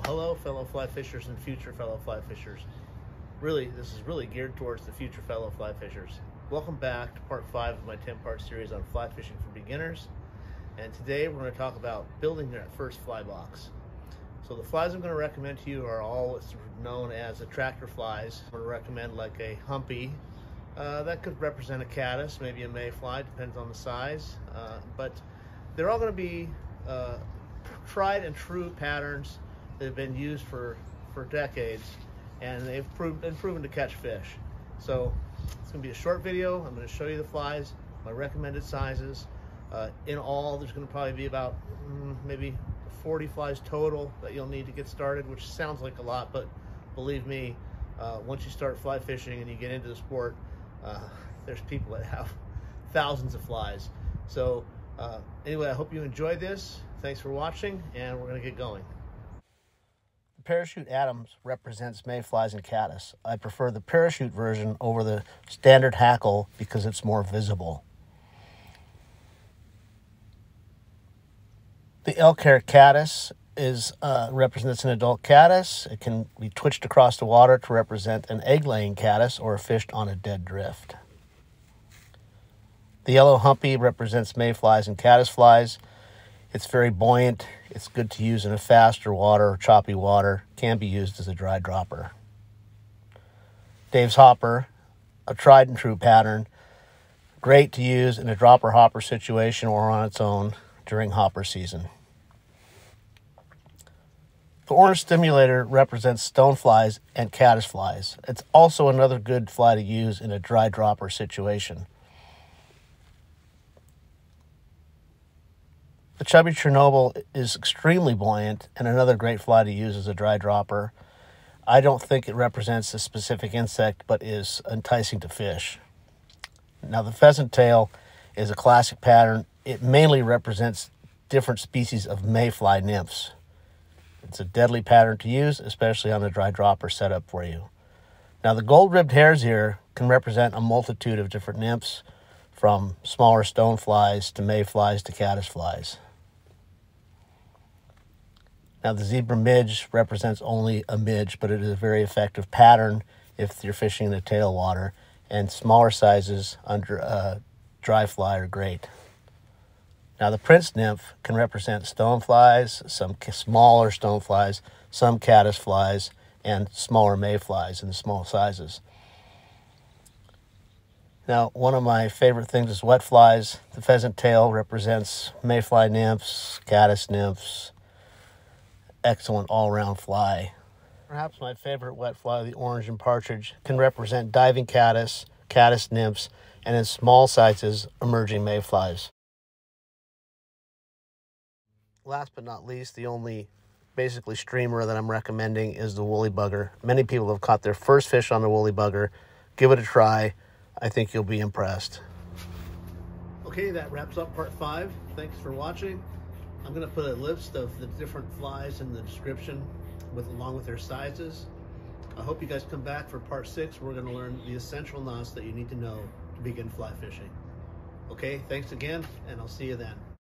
Hello, fellow fly fishers and future fellow fly fishers. This is really geared towards the future fellow fly fishers. Welcome back to part 5 of my 10-part series on fly fishing for beginners. And today we're going to talk about building that first fly box. So the flies I'm going to recommend to you are all what's known as attractor flies. I'm going to recommend like a Humpy. That could represent a caddis, maybe a mayfly, depends on the size. But they're all going to be tried and true patterns that have been used for decades, and they've been proven to catch fish. So it's going to be a short video. I'm going to show you the flies, my recommended sizes. In all, there's going to probably be about maybe 40 flies total that you'll need to get started, which sounds like a lot, but believe me, once you start fly fishing and you get into the sport, there's people that have thousands of flies. So anyway, I hope you enjoyed this. Thanks for watching, and we're going to get going. The parachute Adams represents mayflies and caddis. I prefer the parachute version over the standard hackle because it's more visible. The Elk Hair Caddis represents an adult caddis. It can be twitched across the water to represent an egg-laying caddis or fished on a dead drift. The yellow Humpy represents mayflies and caddisflies. It's very buoyant. It's good to use in a faster water or choppy water. Can be used as a dry dropper. Dave's Hopper, a tried and true pattern. Great to use in a dropper hopper situation or on its own during hopper season. The orange Stimulator represents stoneflies and caddisflies. It's also another good fly to use in a dry dropper situation. The Chubby Chernobyl is extremely buoyant and another great fly to use as a dry dropper. I don't think it represents a specific insect, but is enticing to fish. Now the Pheasant Tail is a classic pattern. It mainly represents different species of mayfly nymphs. It's a deadly pattern to use, especially on a dry dropper setup for you. Now the gold ribbed hare's ear can represent a multitude of different nymphs, from smaller stoneflies to mayflies to caddisflies. Now the zebra midge represents only a midge, but it is a very effective pattern if you're fishing in the tailwater, and smaller sizes under a dry fly are great. Now the prince nymph can represent stoneflies, some smaller stoneflies, some caddisflies, and smaller mayflies in the small sizes. Now, one of my favorite things is wet flies. The pheasant tail represents mayfly nymphs, caddis nymphs. Excellent all-around fly. Perhaps my favorite wet fly, the orange and partridge, can represent diving caddis, caddis nymphs, and in small sizes, emerging mayflies. Last but not least, the only basically streamer that I'm recommending is the woolly bugger. Many people have caught their first fish on the woolly bugger. Give it a try. I think you'll be impressed. Okay, that wraps up part 5. Thanks for watching. I'm going to put a list of the different flies in the description along with their sizes. I hope you guys come back for part 6. We're going to learn the essential knots that you need to know to begin fly fishing. Okay, thanks again, and I'll see you then.